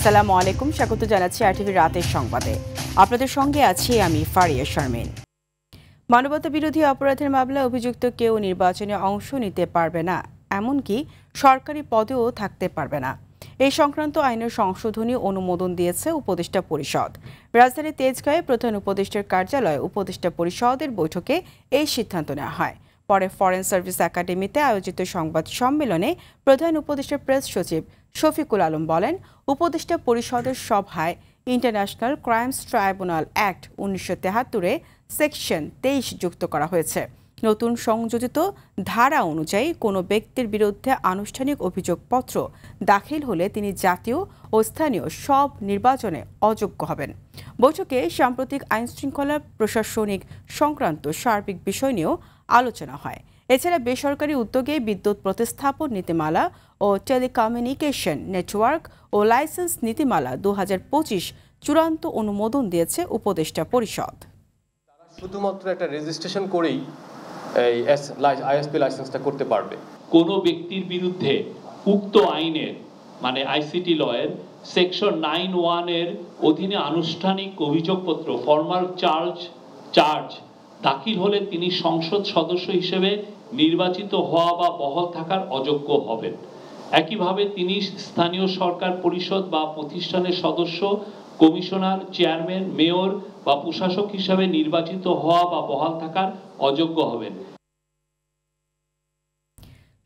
আসসালামু আলাইকুম, স্বাগত জানাচ্ছি আরটিভি রাতের সংবাদে। আপনাদের সঙ্গে আছি আমি ফারিয়া শারমিন। মানবতা বিরোধী অপরাধের মামলায় অভিযুক্ত কেউ নির্বাচনে অংশ নিতে পারবে না, এমনকি সরকারি পদেও থাকতে পারবে না। এই সংক্রান্ত আইনের সংশোধনী অনুমোদন দিয়েছে উপদেষ্টা পরিষদ। রাজধানীর তেজগাঁয়ে প্রধান উপদেষ্টার কার্যালয়ে উপদেষ্টা পরিষদের বৈঠকে এই সিদ্ধান্ত নেওয়া হয়। পরে ফরেন সার্ভিস একাডেমিতে আয়োজিত সংবাদ সম্মেলনে প্রধান উপদেষ্টার প্রেস সচিব শফিকুল আলম বলেন, উপদেষ্টা পরিষদের সভায় ইন্টারন্যাশনাল ক্রাইমস ট্রাইব্যুনাল অ্যাক্ট 1973-এ সেকশন 23 যুক্ত করা হয়েছে। নতুন সংযোজিত ধারা অনুযায়ী কোনো ব্যক্তির বিরুদ্ধে আনুষ্ঠানিক অভিযোগপত্র দাখিল হলে তিনি জাতীয় ও স্থানীয় সব নির্বাচনে অযোগ্য হবেন। বৈঠকে সাম্প্রতিক আইনশৃঙ্খলা প্রশাসনিক সংক্রান্ত সার্বিক বিষয় নিয়েও আলোচনা হয়। এছাড়া বেসরকারি উদ্যোগে বিদ্যুৎ প্রতিস্থাপন নীতিমালা ও টেলিকমিউনিকেশন নেটওয়ার্ক ও লাইসেন্স নীতিমালা 2025 চূড়ান্ত অনুমোদন দিয়েছে উপদেষ্টা পরিষদ। শুধুমাত্র একটা রেজিস্ট্রেশন করেই এই আইএসপি লাইসেন্সটা করতে পারবে। কোনো ব্যক্তির বিরুদ্ধে উক্ত আইনের মানে আইসিটি লয়ের সেকশন 9(1) এর অধীনে আনুষ্ঠানিক অভিযোগপত্র ফর্মাল চার্জ দাখিল হলে তিনি সংসদ সদস্য হিসেবে নির্বাচিত হওয়া বা বহাল থাকার অযোগ্য হবেন। একইভাবে তিনি স্থানীয় সরকার পরিষদ বা প্রতিষ্ঠানের সদস্য, কমিশনার, চেয়ারম্যান, মেয়র বা প্রশাসক হিসেবে নির্বাচিত হওয়া বা বহাল থাকার অযোগ্য হবেন।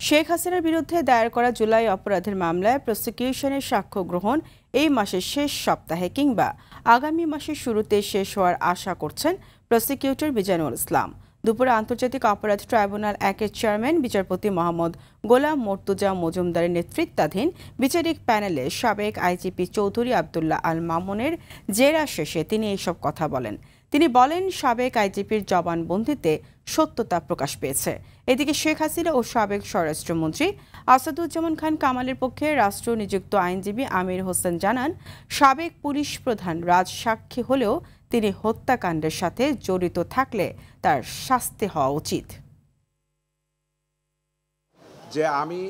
শেখ হাসিনার বিরুদ্ধে দায়ের করা জুলাই অপরাধের মামলায় প্রসিকিউশনের সাক্ষ্য গ্রহণ এই মাসের শেষ সপ্তাহে কিংবা আগামী মাসের শুরুতে শেষ হওয়ার আশা করছেন প্রসিকিউটর মিজানুল ইসলাম। দুপুরে আন্তর্জাতিক অপরাধ ট্রাইব্যুনাল 1-এর চেয়ারম্যান বিচারপতি মোহাম্মদ গোলাম মর্তুজা মজুমদারের নেতৃত্বাধীন বিচারিক প্যানেলে সাবেক আইজিপি চৌধুরী আবদুল্লাহ আল মামুনের জেরা শেষে তিনি এইসব কথা বলেন। তিনি বলেন, সাবেক আইজিপির জবানবন্দিতে সত্যতা প্রকাশ পেয়েছে। এদিকে শেখ হাসিনা ও সাবেক স্বরাষ্ট্রমন্ত্রী আসাদুজ্জামান খান কামালের পক্ষে রাষ্ট্র নিযুক্ত আইনজীবী আমির হোসেন জানান, সাবেক পুলিশ প্রধান রাজ সাক্ষী হলেও তিনি হত্যাকাণ্ডের সাথে জড়িত থাকলে তার শাস্তি হওয়া উচিত। যে আমি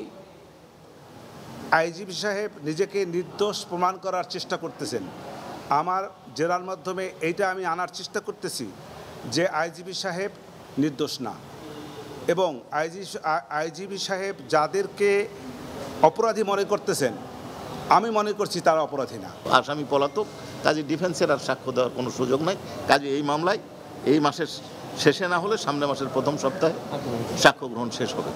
আইজিপি সাহেব নিজেকে নির্দোষ প্রমাণ করার চেষ্টা করতেছেন, আমার জেরার মাধ্যমে এইটা আমি আনার চেষ্টা করতেছি যে আইজিপি সাহেব নির্দোষ না, এবং আইজিপি সাহেব যাদেরকে অপরাধী মনে করতেছেন আমি মনে করছি তারা অপরাধী না। আসামি পলাতক, কাজে ডিফেন্সের আর সাক্ষ্য দেওয়ার কোনো সুযোগ নাই। কাজে এই মামলায় এই মাসের শেষে না হলে সামনের মাসের প্রথম সপ্তাহে সাক্ষ্য গ্রহণ শেষ হবে।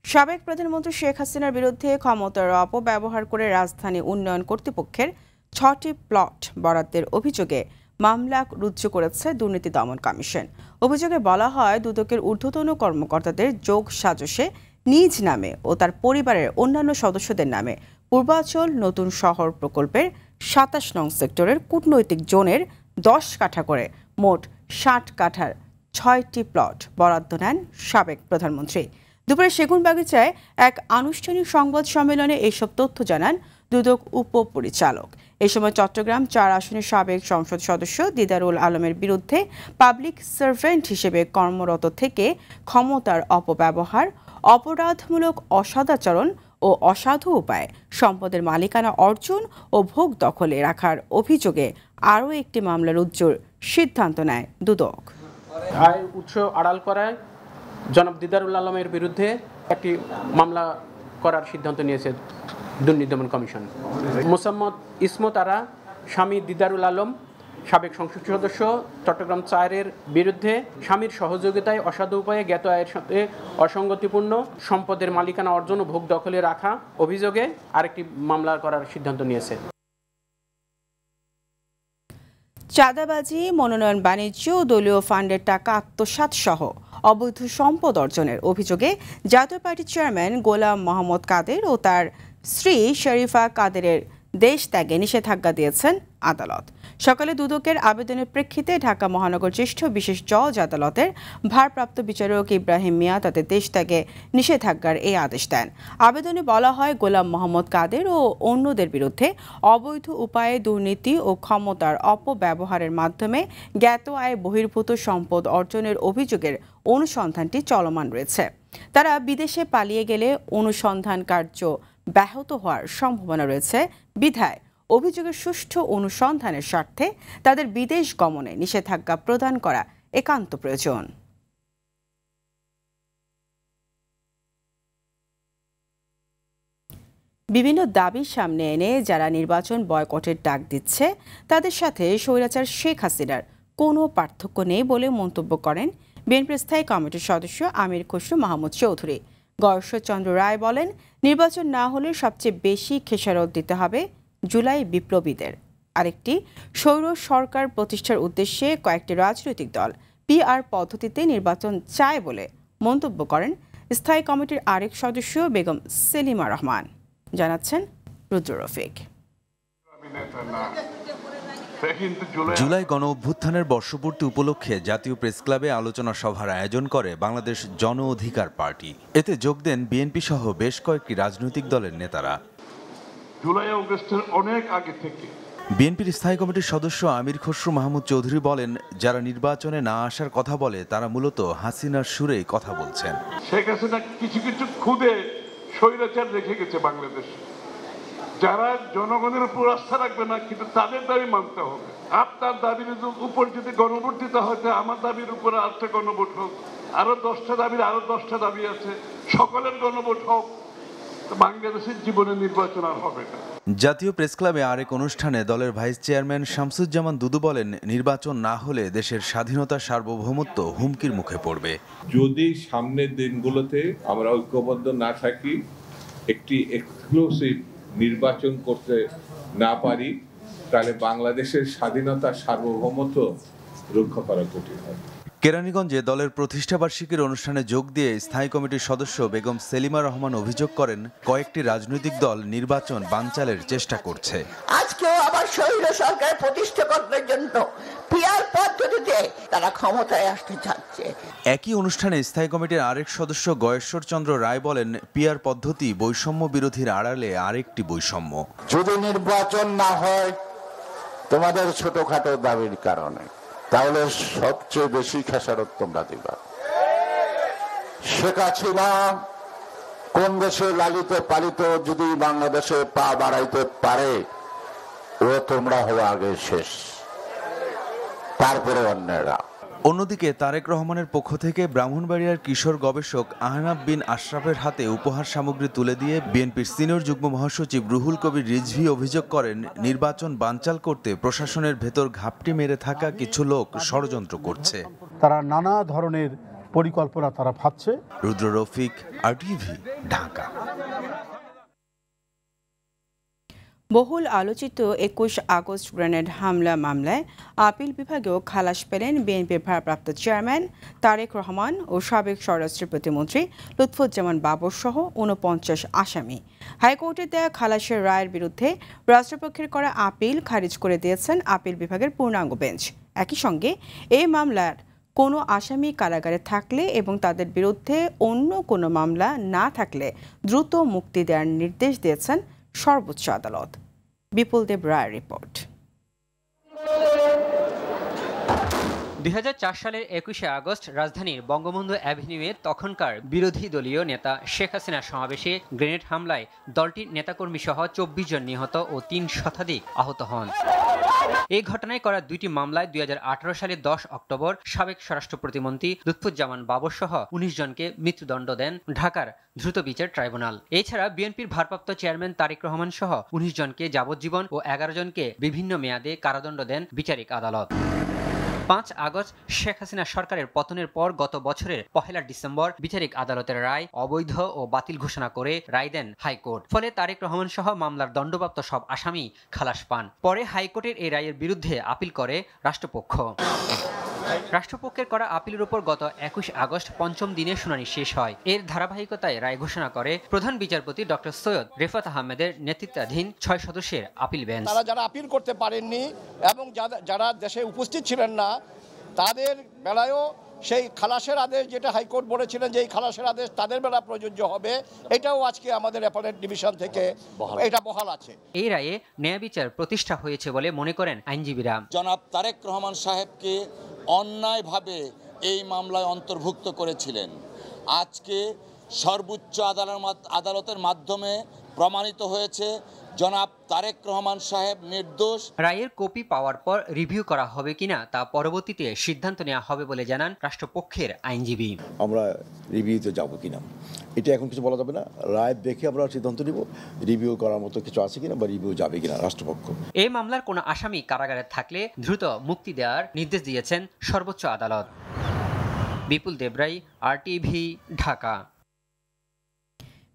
সাবেক প্রধানমন্ত্রী শেখ হাসিনার বিরুদ্ধে ক্ষমতার অপব্যবহার করে রাজধানী উন্নয়ন কর্তৃপক্ষের 6টি প্লট বরাদ্দের অভিযোগে মামলা রুজু করেছে দুর্নীতি দমন কমিশন। অভিযোগে বলা হয়, দুদকের ঊর্ধ্বতন কর্মকর্তাদের যোগ সাজশে নিজ নামে ও তার পরিবারের অন্যান্য সদস্যদের নামে পূর্বাচল নতুন শহর প্রকল্পের 27 নং সেক্টরের কূটনৈতিক জোনের 10 কাঠা করে মোট 60 কাঠার 6টি প্লট বরাদ্দ নেন সাবেক প্রধানমন্ত্রী। দুপুরে সেগুনবাগিচায় এক আনুষ্ঠানিক সংবাদ সম্মেলনে এইসব তথ্য জানান দুদক উপপরিচালক। এই সময় চট্টগ্রাম 4 আসনের সাবেক সংসদ সদস্য দিদারুল আলমের বিরুদ্ধে পাবলিক সার্ভেন্ট হিসেবে কর্মরত থেকে ক্ষমতার অপব্যবহার, অপরাধমূলক অসদাচরণ ও অসাধু উপায়ে সম্পদের মালিকানা অর্জন ও ভোগ দখলে রাখার অভিযোগে আরও একটি মামলা রুজুর সিদ্ধান্ত নেয় দুদক। আয় উৎস আড়াল করায় জনাব দিদারুল আলমের বিরুদ্ধে একটি মামলা করার সিদ্ধান্ত নিয়েছে দুর্নীতি দমন কমিশন। মোসাম্মদ ইসমত আরা স্বামী দিদারুল আলম সাবেক সংসদ সদস্য চট্টগ্রাম 4-এর বিরুদ্ধে স্বামীর সহযোগিতায় অসাধু উপায়ে জ্ঞাত আয়ের সাথে অসঙ্গতিপূর্ণ সম্পদের মালিকানা অর্জন ও ভোগ দখলে রাখা অভিযোগে আরেকটি মামলা করার সিদ্ধান্ত নিয়েছে। চাঁদাবাজি, মনোনয়ন বাণিজ্য ও দলীয় ফান্ডের টাকা আত্মসাৎ সহ অবৈধ সম্পদ অর্জনের অভিযোগে জাতীয় পার্টির চেয়ারম্যান গোলাম মোহাম্মদ কাদের ও তার স্ত্রী শরীফা কাদেরের দেশ ত্যাগে নিষেধাজ্ঞা দিয়েছেন আদালত। সকালে দুদকের আবেদনের প্রেক্ষিতে ঢাকা মহানগর জ্যেষ্ঠ বিশেষ জজ আদালতের ভারপ্রাপ্ত বিচারক ইব্রাহিম মিয়া তাদের দেশ ত্যাগে নিষেধাজ্ঞার এই আদেশ দেন। আবেদনে বলা হয়, গোলাম মোহাম্মদ কাদের ও অন্যদের বিরুদ্ধে অবৈধ উপায়ে দুর্নীতি ও ক্ষমতার অপব্যবহারের মাধ্যমে জ্ঞাত আয় বহির্ভূত সম্পদ অর্জনের অভিযোগের অনুসন্ধানটি চলমান রয়েছে। তারা বিদেশে পালিয়ে গেলে অনুসন্ধান কার্য ব্যাহত হওয়ার সম্ভাবনা রয়েছে বিধায় অভিযোগের সুষ্ঠু অনুসন্ধানের স্বার্থে তাদের বিদেশ গমনে নিষেধাজ্ঞা প্রদান করা একান্ত প্রয়োজন। বিভিন্ন দাবি সামনে এনে যারা নির্বাচন বয়কটের ডাক দিচ্ছে তাদের সাথে স্বৈরাচার শেখ হাসিনার কোনো পার্থক্য নেই বলে মন্তব্য করেন বিএনপির স্থায়ী কমিটির সদস্য আমির খসরু মাহমুদ চৌধুরী। গয়েশ্বরচন্দ্র রায় বলেন, নির্বাচন না হলে সবচেয়ে বেশি খেসারত দিতে হবে জুলাই বিপ্লবীদের। আরেকটি স্বৈর সরকার প্রতিষ্ঠার উদ্দেশ্যে কয়েকটি রাজনৈতিক দল পিআর পদ্ধতিতে নির্বাচন চায় বলে মন্তব্য করেন স্থায়ী কমিটির আরেক সদস্য বেগম সেলিমা রহমান। জানাচ্ছেন রুদ্র রফিক। জুলাই গণ অভ্যুত্থানের বর্ষপূর্তি উপলক্ষে জাতীয় প্রেস ক্লাবে আলোচনা সভার আয়োজন করে বাংলাদেশ জন অধিকার পার্টি। এতে যোগ দেন বিএনপি সহ বেশ কয়েকটি রাজনৈতিক দলের নেতারা। জুলাই আগস্টের অনেক আগে থেকে বিএনপির স্থায়ী কমিটির সদস্য আমির খসরু মাহমুদ চৌধুরী বলেন, যারা নির্বাচনে না আসার কথা বলে তারা মূলত হাসিনার সুরেই কথা বলছেন। শেখ হাসিনা কিছু কিছু খুদে স্বৈরাচার রেখে গেছে বাংলাদেশে, যারা জনগণের উপর আস্থা রাখবে না, কিন্তু তাদের দাবি মানতে হবে। আপনার দাবির উপর যদি গণভোট দিতে হয়, আমার দাবির উপর আরেকটা গণভোট হোক, আরো 10টা দাবির আরো 10টা দাবি আছে, সকলের গণভোট হোক, বাংলাদেশের জীবনে নির্বাচন আর হবে না। জাতীয় প্রেস ক্লাবে আরেক অনুষ্ঠানে দলের ভাইস চেয়ারম্যান শামসুজ্জামান দুদু বলেন, নির্বাচন না হলে দেশের স্বাধীনতা সার্বভৌমত্ব হুমকির মুখে পড়বে। যদি সামনের দিনগুলোতে আমরা ঐক্যবদ্ধ না থাকি, একটি এক্সক্লুসিভ নির্বাচন করতে না পারি, তাহলে বাংলাদেশের স্বাধীনতা সার্বভৌমত্ব রক্ষা করা কঠিন হবে। কেরানীগঞ্জে দলের প্রতিষ্ঠাবার্ষিকীর অনুষ্ঠানে যোগ দিয়ে স্থায়ী কমিটির সদস্য বেগম সেলিমা রহমান অভিযোগ করেন, কয়েকটি রাজনৈতিক দল নির্বাচন বানচালের চেষ্টা করছে। আজকেও আবার স্বৈর সরকার প্রতিষ্ঠা করার জন্য পিআর পদ্ধতিতে তারা ক্ষমতায় আসতে চাচ্ছে। একই অনুষ্ঠানে স্থায়ী কমিটির আরেক সদস্য গয়েশ্বরচন্দ্র রায় বলেন, পিআর পদ্ধতি বৈষম্য বিরোধীর আড়ালে আরেকটি বৈষম্য। যদি নির্বাচন না হয় তোমাদের ছোটখাটো দাবির কারণে, তাহলে সবচেয়ে বেশি খেসারত তোমরা দিবা। শেখ হাসিনা কোন দেশে লালিত পালিত যদি বাংলাদেশে পা বাড়াইতে পারে, ও তোমরা হওয়া আগে শেষ, তারপরে অন্যরা। অন্যদিকে তারেক রহমানের পক্ষ থেকে ব্রাহ্মণবাড়িয়ার কিশোর গবেষক আহনাব বিন আশরাফের হাতে উপহার সামগ্রী তুলে দিয়ে বিএনপির সিনিয়র যুগ্ম মহাসচিব রুহুল কবির রিজভী অভিযোগ করেন, নির্বাচন বানচাল করতে প্রশাসনের ভেতর ঘাপটি মেরে থাকা কিছু লোক ষড়যন্ত্র করছে। তারা নানা ধরনের পরিকল্পনা তারা ভাবছে। রুদ্র রফিক, আরটিভি, ঢাকা। বহুল আলোচিত 21 আগস্ট গ্রেনেড হামলা মামলায় আপিল বিভাগেও খালাস পেলেন বিএনপির ভারপ্রাপ্ত চেয়ারম্যান তারেক রহমান ও সাবেক স্বরাষ্ট্র প্রতিমন্ত্রী লুৎফুজ্জামান বাবর সহ 49 আসামি। হাইকোর্টের দেয়া খালাসের রায়ের বিরুদ্ধে রাষ্ট্রপক্ষের করা আপিল খারিজ করে দিয়েছেন আপিল বিভাগের পূর্ণাঙ্গ বেঞ্চ। একই সঙ্গে এই মামলার কোনো আসামি কারাগারে থাকলে এবং তাদের বিরুদ্ধে অন্য কোনো মামলা না থাকলে দ্রুত মুক্তি দেওয়ার নির্দেশ দিয়েছেন সর্বোচ্চ আদালত। বিপুল দেব রায়ের রিপোর্ট। 2004 সালের 21শে আগস্ট রাজধানীর বঙ্গবন্ধু অ্যাভিনিউয়ে তখনকার বিরোধী দলীয় নেতা শেখ হাসিনার সমাবেশে গ্রেনেড হামলায় দলটির নেতাকর্মী সহ 24 জন নিহত ও 3 শতাধিক আহত হন। এই ঘটনায় করা দুইটি মামলায় 2018 সালের 10 অক্টোবর সাবেক স্বরাষ্ট্র প্রতিমন্ত্রী লুৎফুজ্জামান বাবর সহ 19 জনকে মৃত্যুদণ্ড দেন ঢাকার দ্রুত বিচার ট্রাইব্যুনাল। এছাড়া বিএনপির ভারপ্রাপ্ত চেয়ারম্যান তারেক রহমান সহ 19 জনকে যাবজ্জীবন ও 11 জনকে বিভিন্ন মেয়াদে কারাদণ্ড দেন বিচারিক আদালত। 5 আগস্ট শেখ হাসিনা সরকারের পতনের পর গত বছরের 1 ডিসেম্বর বিচারিক আদালতের রায় অবৈধ ও বাতিল ঘোষণা করে রায় দেন হাইকোর্ট। ফলে তারেক রহমান সহ মামলার দণ্ডপ্রাপ্ত সব আসামি খালাস পান। পরে হাইকোর্টের এই রায়ের বিরুদ্ধে আপিল করে রাষ্ট্রপক্ষ। রাষ্ট্রপক্ষের করা আপিলের উপর গত 21 আগস্ট পঞ্চম দিনের শুনানি শেষ হয়। এর ধারাবাহিকতায় রায় ঘোষণা করে প্রধান বিচারপতি ডক্টর সৈয়দ রেফাত আহমেদের নেতৃত্বাধীন 6 সদস্যের আপিল বেঞ্চ। তারা যারা আপিল করতে পারেননি এবং যারা দেশে উপস্থিত ছিলেন না, তাদের বেলায়ও সেই খালাসের আদেশ যেটা হাইকোর্ট বলেছিলেন যে এই খালাসের আদেশ তাদের বেলা প্রযোজ্য হবে, এটাও আজকে আমাদের অ্যাপেলেট ডিভিশন থেকে এটা বহাল আছে। এই রায়ে ন্যায় বিচার প্রতিষ্ঠা হয়েছে বলে মনে করেন আইনজীবীরা। জনাব তারেক রহমান সাহেবকে অন্যায়ভাবে এই মামলায় অন্তর্ভুক্ত করেছিলেন। আজকে সর্বোচ্চ আদালতের মাধ্যমে প্রমাণিত হয়েছে জনাব তারেক রহমান সাহেব নির্দোষ। রায়ের কপি পাওয়ার পর রিভিউ করা হবে কিনা তা পরবর্তীতে সিদ্ধান্ত নেওয়া হবে বলে জানান রাষ্ট্রপক্ষের আইনজীবী। আমরা রিভিউতে যাব কিনা এটা এখন কিছু বলা যাবে না, রায় দেখে আমরা সিদ্ধান্ত নিব রিভিউ করার মতো কিছু আছে কিনা বা রিভিউ যাবে কিনা রাষ্ট্রপক্ষ। এই মামলার কোনো আসামি কারাগারে থাকলে দ্রুত মুক্তি দেওয়ার নির্দেশ দিয়েছেন সর্বোচ্চ আদালত। বিপুল দেবরাই, RTV, ঢাকা।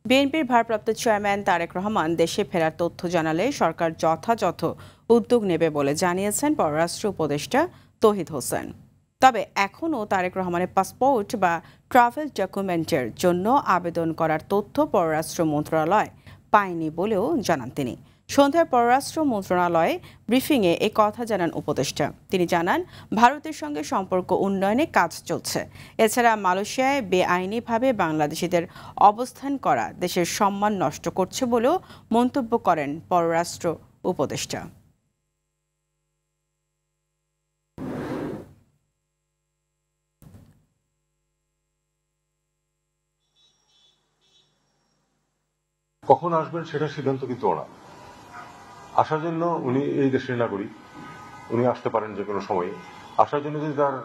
বিএনপির ভারপ্রাপ্ত চেয়ারম্যান তারেক রহমান দেশে ফেরার তথ্য জানালে সরকার যথাযথ উদ্যোগ নেবে বলে জানিয়েছেন পররাষ্ট্র উপদেষ্টা তৌহিদ হোসেন। তবে এখনও তারেক রহমানের পাসপোর্ট বা ট্রাভেল ডকুমেন্টের জন্য আবেদন করার তথ্য পররাষ্ট্র মন্ত্রণালয় পায়নি বলেও জানান তিনি। সন্ধ্যায় পররাষ্ট্র মন্ত্রণালয়ে ব্রিফিংয়ে এ কথা জানান উপদেষ্টা। তিনি জানান, ভারতের সঙ্গে সম্পর্ক উন্নয়নে কাজ চলছে। এছাড়া মালয়েশিয়ায় বেআইনিভাবে বাংলাদেশিদের অবস্থান করা দেশের সম্মান নষ্ট করছে বলেও মন্তব্য করেন পররাষ্ট্র উপদেষ্টা। কখন আসবেন সেটা সিদ্ধান্ত কিন্তু ওরা আসার জন্য উনি এই দেশের নাগরিক, উনি আসতে পারেন যে কোনো সময়ে। আসার জন্য যদি তার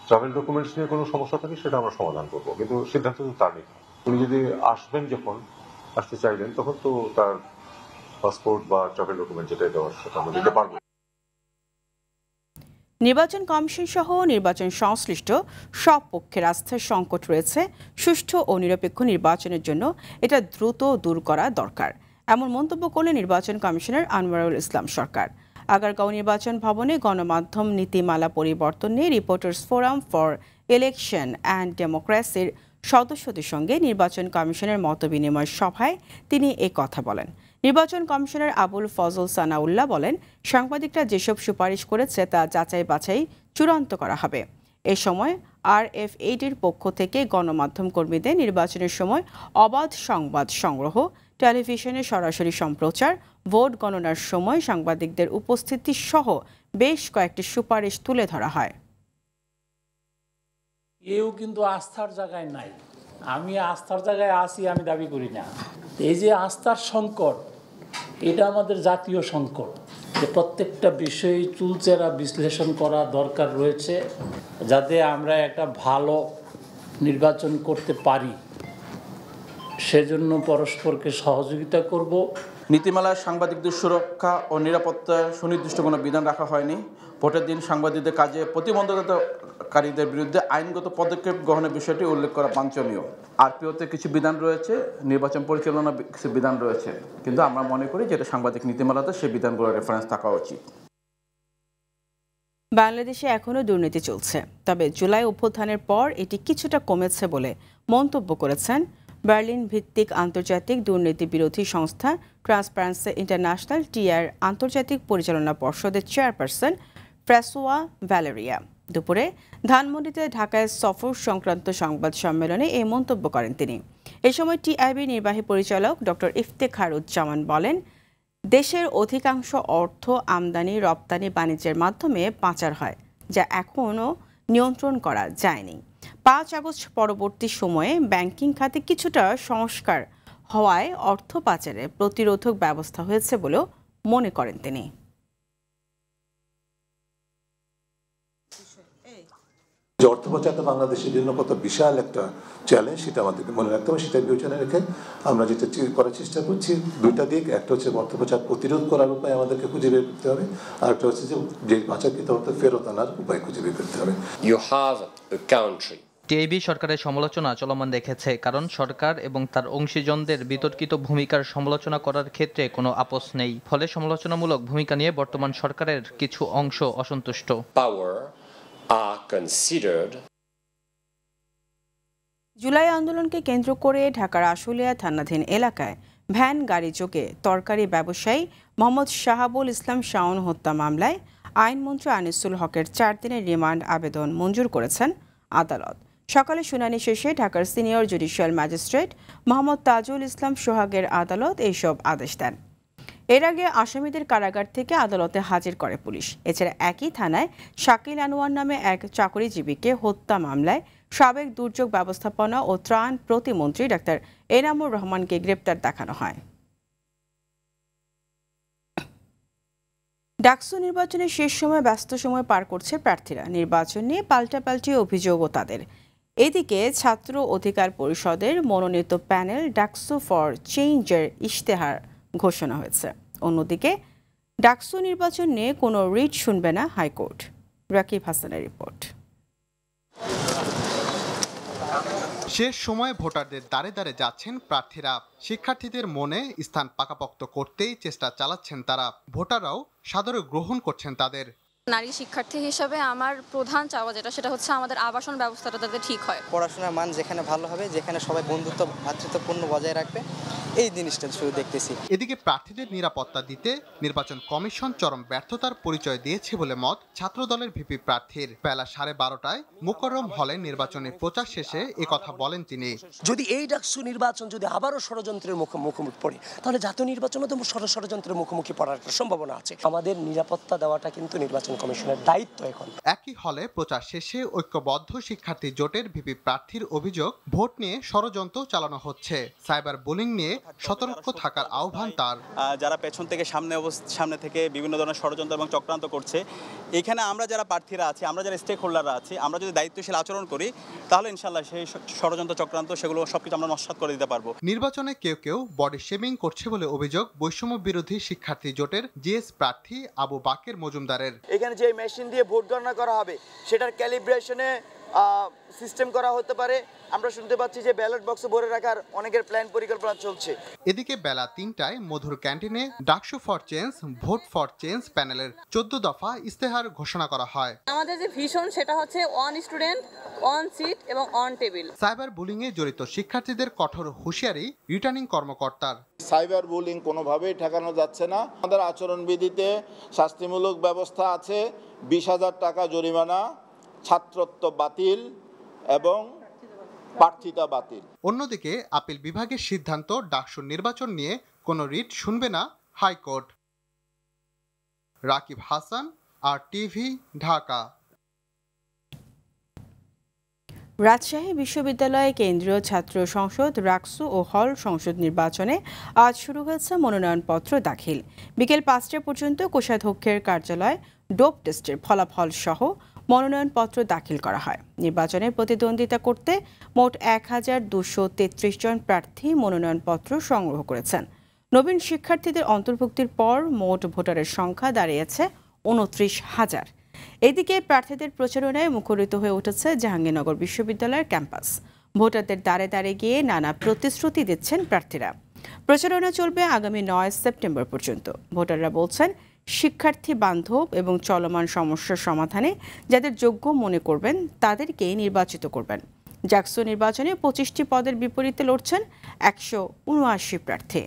ট্রাভেল ডকুমেন্টস নিয়ে কোনো সমস্যা থাকে সেটা আমরা সমাধান করবো, কিন্তু সিদ্ধান্ত তো তার নেই। উনি যদি আসবেন, যখন আসতে চাইবেন তখন তো তার পাসপোর্ট বা ট্রাভেল ডকুমেন্ট যেটাই দেওয়ার সেটা আমরা দিতে পারবো। নির্বাচন কমিশন সহ নির্বাচন সংশ্লিষ্ট সব পক্ষের আস্থার সংকট রয়েছে। সুষ্ঠু ও নিরপেক্ষ নির্বাচনের জন্য এটা দ্রুত দূর করা দরকার, এমন মন্তব্য করলেন নির্বাচন কমিশনার আনোয়ারুল ইসলাম সরকার। আগারগাঁও নির্বাচন ভবনে গণমাধ্যম নীতিমালা পরিবর্তন নিয়ে reporters forum for election and ডেমোক্রেসির সদস্যদের সঙ্গে নির্বাচন কমিশনের মতবিনিময় সভায় তিনি এ কথা বলেন। নির্বাচন কমিশনার আবুল ফজল সানাউল্লাহ বলেন, সাংবাদিকরা যেসব সুপারিশ করেছে তা যাচাই বাছাই চূড়ান্ত করা হবে। এ সময় RF-8 পক্ষ থেকে গণমাধ্যম কর্মীদের নির্বাচনের সময় অবাধ সংবাদ সংগ্রহ, টেলিভিশনে সরাসরি সম্প্রচার, ভোট গণনার সময় সাংবাদিকদের উপস্থিতি সহ বেশ কয়েকটি সুপারিশ তুলে ধরা হয়। এও কিন্তু আস্থার জায়গায় নাই। আমি আস্থার জায়গায় আসি আমি দাবি করি না। এই যে আস্থার সংকট, এটা আমাদের জাতীয় সংকট, যে প্রত্যেকটা বিষয় চুলচেরা বিশ্লেষণ করা দরকার রয়েছে যাতে আমরা একটা ভালো নির্বাচন করতে পারি। সেজন্য পরস্পরকে সহযোগিতা করব। নীতিমালায় সাংবাদিকদের সুরক্ষা ও নিরাপত্তায় সুনির্দিষ্ট কোনো বিধান রাখা হয়নি। ভোটের দিন সাংবাদিকদের কাজে প্রতিবন্ধকতাকারীদের বিরুদ্ধে আইনগত পদক্ষেপ গ্রহণের বিষয়টি উল্লেখ করা বাঞ্ছনীয়। RPO-তে কিছু বিধান রয়েছে, নির্বাচন পরিচালনা কিছু বিধান রয়েছে, কিন্তু আমরা মনে করি যে এটা সাংবাদিক নীতিমালাতে সেই বিধানগুলোর রেফারেন্স থাকা উচিত। বাংলাদেশে এখনও দুর্নীতি চলছে, তবে জুলাই অভ্যুত্থানের পর এটি কিছুটা কমেছে বলে মন্তব্য করেছেন বার্লিন ভিত্তিক আন্তর্জাতিক দুর্নীতি বিরোধী সংস্থা ট্রান্সপারেন্সি ইন্টারন্যাশনাল TR আন্তর্জাতিক পরিচালনা পর্ষদের চেয়ারপারসন ফ্রাসোয়া ভ্যালেরিয়া। দুপুরে ধানমন্ডিতে ঢাকায় সফর সংক্রান্ত সংবাদ সম্মেলনে এই মন্তব্য করেন তিনি। এ সময় TIB নির্বাহী পরিচালক ডক্টর ইফতেখারুজ্জামান বলেন, দেশের অধিকাংশ অর্থ আমদানি রপ্তানি বাণিজ্যের মাধ্যমে পাচার হয়, যা এখনও নিয়ন্ত্রণ করা যায়নি। 5 আগস্ট পরবর্তী সময়ে ব্যাংকিং খাতে কিছুটা সংস্কার হওয়ায় অর্থ পাচারে প্রতিরোধক ব্যবস্থা হয়েছে বলেও মনে করেন তিনি। যে অর্থ পাচারটা বাংলাদেশের জন্য কত বিশাল একটা চ্যালেঞ্জ সেটা আমাদেরকে মনে রাখতে হবে। সেটা বিবেচনা রেখে আমরা যেটা করার চেষ্টা করছি, দুইটা দিক, একটা হচ্ছে অর্থ পাচার প্রতিরোধ করার উপায় আমাদেরকে খুঁজে বের করতে হবে, আর একটা হচ্ছে যে পাচারকৃত অর্থ ফেরত আনার উপায় খুঁজে বের করতে হবে। You have a country. TIB সরকারের সমালোচনা চলমান রেখেছে, কারণ সরকার এবং তার অংশীজনদের বিতর্কিত ভূমিকার সমালোচনা করার ক্ষেত্রে কোনো আপোষ নেই। ফলে সমালোচনামূলক ভূমিকা নিয়ে বর্তমান সরকারের কিছু অংশ অসন্তুষ্ট। জুলাই আন্দোলনকে কেন্দ্র করে ঢাকার আশুলিয়া থানাধীন এলাকায় ভ্যান গাড়ি যোগে তরকারি ব্যবসায়ী মোহাম্মদ শাহাবুল ইসলাম শাওন হত্যা মামলায় আইনমন্ত্রী আনিসুল হকের 4 দিনের রিমান্ড আবেদন মঞ্জুর করেছেন আদালত। সকালে শুনানি শেষে ঢাকার senior judicial magistrate Mohammad Tajul Islam সোহাগের আদালত এইসব আদেশ দেন। এর আগে আসামিদের কারাগার থেকে আদালতে হাজির করে পুলিশ। এছাড়া একই থানায় শাকিল আনোয়ার নামে এক চাকরিজীবীকে হত্যা মামলায় সাবেক দুর্যোগ ব্যবস্থাপনা ও ত্রাণ প্রতিমন্ত্রী ডাক্তার এনামুর রহমানকে গ্রেপ্তার দেখানো হয়। ডাকসু নির্বাচনের শেষ সময় ব্যস্ত সময় পার করছে প্রার্থীরা। নির্বাচন নিয়ে পাল্টাপাল্টি অভিযোগও তাদের। এদিকে ছাত্র অধিকার পরিষদের মনোনীত প্যানেল ডাকসু ফর চেঞ্জের ইশতেহার ঘোষণা হয়েছে। অন্যদিকে ডাকসু নির্বাচন নিয়ে কোনো রিট শুনবে না হাইকোর্ট। রাকিব হাসানের রিপোর্ট। শেষ সময়ে ভোটারদের দ্বারে দ্বারে যাচ্ছেন প্রার্থীরা। শিক্ষার্থীদের মনে স্থান পাকাপোক্ত করতেই চেষ্টা চালাচ্ছেন তারা। ভোটাররাও সাদরে গ্রহণ করছেন তাদের। নারী শিক্ষার্থী হিসেবে আমার প্রধান চাওয়া সেটা হচ্ছে আমাদের আবাসন ব্যবস্থাটা যাতে ঠিক হয়। পড়াশোনার মান যেখানে ভালো হবে, যেখানে সবাই বন্ধুত্ব ভ্রাতৃত্বপূর্ণ বজায় রাখবে, এই জিনিসটা শুধু দেখতেছি। এদিকে প্রার্থীদের নিরাপত্তা দিতে নির্বাচন কমিশন চরম ব্যর্থতার পরিচয় দিয়েছে বলে মত ছাত্রদলের ভিপি প্রার্থীর। বেলা 12:30টায় মোকররম হলে নির্বাচনের প্রচার শেষে একথা বলেন তিনি। যদি এই ডাকসু নির্বাচন যদি আবারও ষড়যন্ত্রের মুখোমুখি পড়ে, তাহলে জাতীয় নির্বাচনও তো ষড়যন্ত্রের মুখোমুখি পড়ার একটা সম্ভাবনা আছে। আমাদের নিরাপত্তা দেওয়াটা কিন্তু নির্বাচন কমিশনের দায়িত্ব। এখন একই হলে প্রচার শেষে ঐক্যবদ্ধ শিক্ষার্থী জোটের ভিপি প্রার্থীর অভিযোগ, ভোট নিয়ে ষড়যন্ত্র চালানো হচ্ছে। সাইবার বুলিং নিয়ে সতর্ক থাকার আহ্বান তার। যারা পেছন থেকে সামনে থেকে বিভিন্ন ধরনের ষড়যন্ত্র এবং চক্রান্ত করছে, এখানে আমরা যারা প্রার্থীরা আছি, আমরা যারা স্টেক হোল্ডাররা আছি, আমরা যদি দায়িত্বশীল আচরণ করি, তাহলে ইনশাল্লাহ সেই ষড়যন্ত্র চক্রান্ত সেগুলো সবকিছু আমরা নস্যাৎ করে দিতে পারবো। নির্বাচনে কেউ কেউ বডি শেমিং করছে বলে অভিযোগ বৈষম্য বিরোধী শিক্ষার্থী জোটের জিএস প্রার্থী আবু বাকের মজুমদারের। এখানে যে মেশিন দিয়ে ভোট গণনা করা হবে, সেটার ক্যালিব্রেশনে সিস্টেম করা হতে পারে। আমরা শুনতে পাচ্ছি যে ব্যালট বক্সে ভরে রাখার অনেকের প্ল্যান পরিকল্পনা চলছে। এদিকে বেলা 3টায় মধুর ক্যান্টিনে DUCSU for change, vote for change প্যানেলের 14 দফা ইশতেহার ঘোষণা করা হয়। আমাদের যে ভিশন সেটা হচ্ছে অন স্টুডেন্ট, অন সিট এবং অন টেবিল। সাইবার বুলিং এ জড়িত শিক্ষার্থীদের কঠোর হুঁশিয়ারি রিটার্নিং কর্মকর্তার। সাইবার বুলিং কোনোভাবেই ঠেকানো যাচ্ছে না। আমাদের আচরণবিধিতে শাস্তিমূলক ব্যবস্থা আছে। 20,000 টাকা জরিমানা, ছাত্রত্ব বাতিল এবং প্রার্থিতা বাতিল। অন্যদিকে আপিল বিভাগের সিদ্ধান্ত, ডাকসু নির্বাচন নিয়ে কোনো রিট শুনবে না হাইকোর্ট। রাকিব হাসান, RTV, ঢাকা। রাজশাহী বিশ্ববিদ্যালয়ে কেন্দ্রীয় ছাত্র সংসদ, রাকসু ও হল সংসদ নির্বাচনে আজ শুরু হয়েছে মনোনয়নপত্র দাখিল। বিকেল 5টা পর্যন্ত কোষাধ্যক্ষের কার্যালয় ডোপ টেস্টের ফলাফল সহ মনোনয়নপত্র দাখিল করা হয়। নির্বাচনে প্রতিদ্বন্দ্বিতা করতে মোট 1233 জন প্রার্থী মনোনয়নপত্র সংগ্রহ করেছেন। নবীন শিক্ষার্থীদের অন্তর্ভুক্তির পর মোট ভোটারের সংখ্যা দাঁড়িয়েছে 29,000। এদিকে প্রার্থীদের প্রচারণায় মুখরিত হয়ে উঠেছে জাহাঙ্গীরনগর বিশ্ববিদ্যালয়ের ক্যাম্পাস। ভোটারদের দ্বারে দ্বারে গিয়ে নানা প্রতিশ্রুতি দিচ্ছেন প্রার্থীরা। প্রচারণা চলবে আগামী 9 সেপ্টেম্বর পর্যন্ত। ভোটাররা বলছেন, শিক্ষার্থী বান্ধব এবং চলমান সমস্যার সমাধানে যাদের যোগ্য মনে করবেন তাদেরকেই নির্বাচিত করবেন। জাকসু নির্বাচনে 25টি পদের বিপরীতে লড়ছেন 179 প্রার্থী।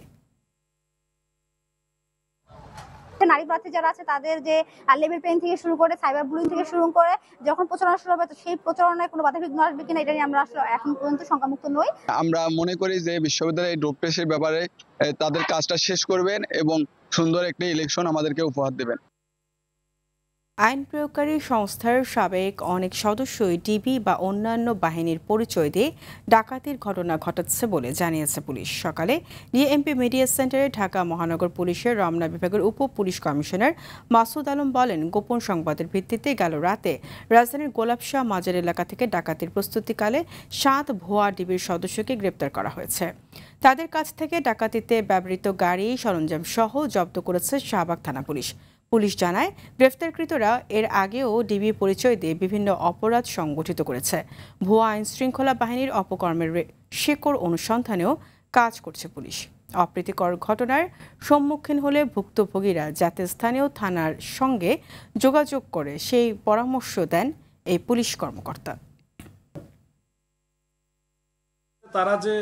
নারী প্রার্থী যারা আছে তাদের যে লেভেল প্লেইং থেকে শুরু করে সাইবার বুলিং থেকে শুরু করে যখন প্রচারণা শুরু হবে, তো সেই প্রচারণায় কোনো বাধা বিঘ্ন আসবে কিনা এটা নিয়ে আমরা আসলে এখন পর্যন্ত শঙ্কামুক্ত নই। আমরা মনে করি যে বিশ্ববিদ্যালয়ের ডোপ টেস্টের ব্যাপারে তাদের কাজটা শেষ করবেন এবং সুন্দর একটা ইলেকশন আমাদেরকে উপহার দেবেন। আইন প্রয়োগকারী সংস্থার সাবেক অনেক সদস্যই ডিবি বা অন্যান্য বাহিনীর পরিচয় দিয়ে ডাকাতির ঘটনা ঘটাচ্ছে বলে জানিয়েছে পুলিশ। সকালে ডিএমপি মিডিয়া সেন্টারে ঢাকা মহানগর পুলিশের রমনা বিভাগের উপ পুলিশ কমিশনার মাসুদ আলম বলেন, গোপন সংবাদের ভিত্তিতে গেল রাতে রাজধানীর গোলাপশাহ মাজার এলাকা থেকে ডাকাতির প্রস্তুতিকালে 7 ভুয়া ডিবির সদস্যকে গ্রেপ্তার করা হয়েছে। তাদের কাছ থেকে ডাকাতিতে ব্যবহৃত গাড়ি, সরঞ্জাম সহ জব্দ করেছে শাহবাগ থানা পুলিশ। পুলিশ জানায়, গ্রেফতারকৃতরা এর আগেও ডিবি পরিচয় দিয়ে বিভিন্ন অপরাধ সংগঠিত করেছে। ভুয়া আইন শৃঙ্খলা বাহিনীর অপকর্মের শেকড় অনুসন্ধানেও কাজ করছে পুলিশ। অপ্রীতিকর ঘটনার সম্মুখীন হলে ভুক্তভোগীরা যাতে স্থানীয় থানার সঙ্গে যোগাযোগ করে সেই পরামর্শ দেন এই পুলিশ কর্মকর্তা। তারা যে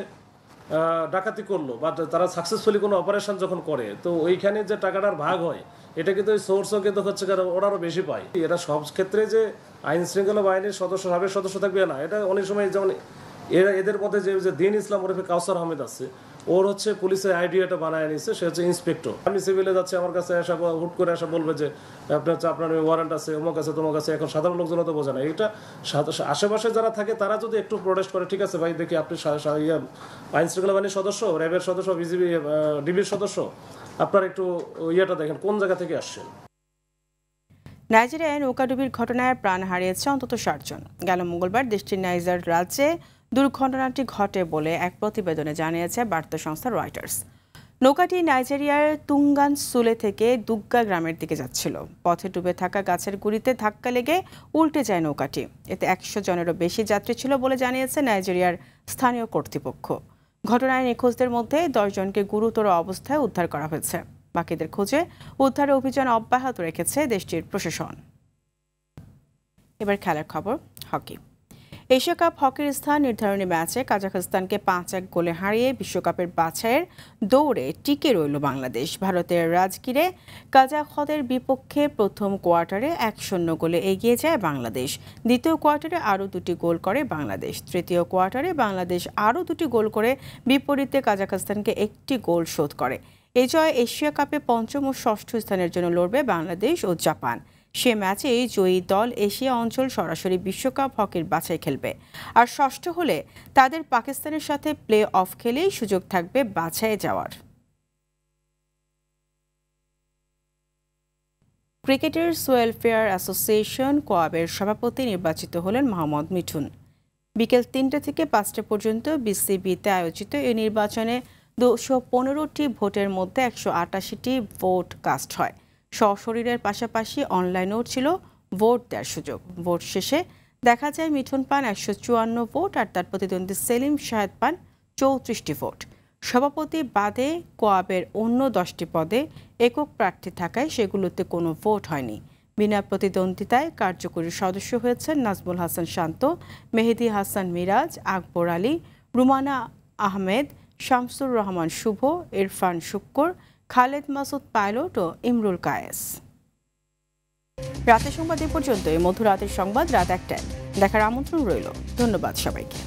ডাকাতি করলো বা তারা সাকসেসফুলি কোনো অপারেশন যখন করে, তো ওইখানে যে টাকাটার ভাগ হয় এটা কিন্তু ওই সোর্সও কিন্তু হচ্ছে ওরাও বেশি পায়। এটা সব ক্ষেত্রে যে আইন শৃঙ্খলা বাহিনীর সদস্য, সাবেক সদস্য থাকবে না, এটা অনেক সময় যেমন এদের মধ্যে যে দিন ইসলাম ওরফে কাউসার আহমেদ আছে, ওর হচ্ছে পুলিশের আইডিয়াটা বানায় নিচ্ছে, সে হচ্ছে ইন্সপেক্টর। আমি সিভিলে যাচ্ছি, আমার কাছে আসা হুট করে আসা বলবে যে আপনার ওয়ারেন্ট আছে, অমুক আছে, তোমার কাছে। এখন সাধারণ লোকজন তো বোঝে না। এটা আশেপাশে যারা থাকে তারা যদি একটু প্রোটেস্ট করে, ঠিক আছে ভাই দেখি আপনি আইন শৃঙ্খলা বাহিনীর সদস্য, র্যাবের সদস্য, বিজিবি ডিবির সদস্য, আপনার একটু ইয়েটা দেখেন কোন জায়গা থেকে আসছেন। নাইজেরিয়ায় নৌকাডুবির ঘটনায় প্রাণ হারিয়েছে অন্তত 60 জন। গেল মঙ্গলবার দেশটির নাইজার রাজ্যে দুর্ঘটনাটি ঘটে বলে এক প্রতিবেদনে জানিয়েছে বার্তা সংস্থা রয়টার্স। নৌকাটি নাইজেরিয়ার তুঙ্গানসুলে থেকে দুগ্গা গ্রামের দিকে যাচ্ছিল। পথে ডুবে থাকা গাছের গুঁড়িতে ধাক্কা লেগে উল্টে যায় নৌকাটি। এতে 100 জনেরও বেশি যাত্রী ছিল বলে জানিয়েছে নাইজেরিয়ার স্থানীয় কর্তৃপক্ষ। ঘটনায় নিখোঁজদের মধ্যে 10 জনকে গুরুতর অবস্থায় উদ্ধার করা হয়েছে। বাকিদের খোঁজে উদ্ধার অভিযান অব্যাহত রেখেছে দেশটির প্রশাসন। এবার খেলার খবর। হকি। এশিয়া কাপ হকির স্থান নির্ধারণী ম্যাচে কাজাখস্তানকে 5-1 গোলে হারিয়ে বিশ্বকাপের বাছাইয়ের দৌড়ে টিকে রইল বাংলাদেশ। ভারতের রাজগীরে কাজাখদের বিপক্ষে প্রথম কোয়ার্টারে 1-0 গোলে এগিয়ে যায় বাংলাদেশ। দ্বিতীয় কোয়ার্টারে আরও 2টি গোল করে বাংলাদেশ। তৃতীয় কোয়ার্টারে বাংলাদেশ আরও 2টি গোল করে বিপরীতে কাজাখস্তানকে 1টি গোল শোধ করে। এই জয় এশিয়া কাপে 5ম ও 6ষ্ঠ স্থানের জন্য লড়বে বাংলাদেশ ও জাপান। সে ম্যাচেই জয়ী দল এশিয়া অঞ্চল সরাসরি বিশ্বকাপ হকির বাছাই খেলবে। আর 6ষ্ঠ হলে তাদের পাকিস্তানের সাথে প্লে অফ খেলেই সুযোগ থাকবে বাছাইয়ে যাওয়ার। ক্রিকেটার্স ওয়েলফেয়ার অ্যাসোসিয়েশন কোয়াবের সভাপতি নির্বাচিত হলেন মোহাম্মদ মিঠুন। বিকেল 3টা থেকে 5টা পর্যন্ত বিসিবিতে আয়োজিত এই নির্বাচনে 215টি ভোটের মধ্যে 188টি ভোট কাস্ট হয়। সশরীরের পাশাপাশি অনলাইনেও ছিল ভোট দেওয়ার সুযোগ। ভোট শেষে দেখা যায় মিঠুন পান 154 ভোট আর তার প্রতিদ্বন্দ্বী সেলিম শাহেদ পান 34টি ভোট। সভাপতি বাদে কোয়াবের অন্য 10টি পদে একক প্রার্থী থাকায় সেগুলোতে কোনো ভোট হয়নি। বিনা প্রতিদ্বন্দ্বিতায় কার্যকরী সদস্য হয়েছেন নাজমুল হাসান শান্ত, মেহেদি হাসান মিরাজ, আকবর আলী, রুমানা আহমেদ, শামসুর রহমান শুভ, ইরফান শুক্কুর, খালেদ মাসুদ পাইলট ও ইমরুল কায়েস। রাতের সংবাদ এ পর্যন্ত। মধ্যরাতের সংবাদ রাত 1টায় দেখার আমন্ত্রণ রইল। ধন্যবাদ সবাইকে।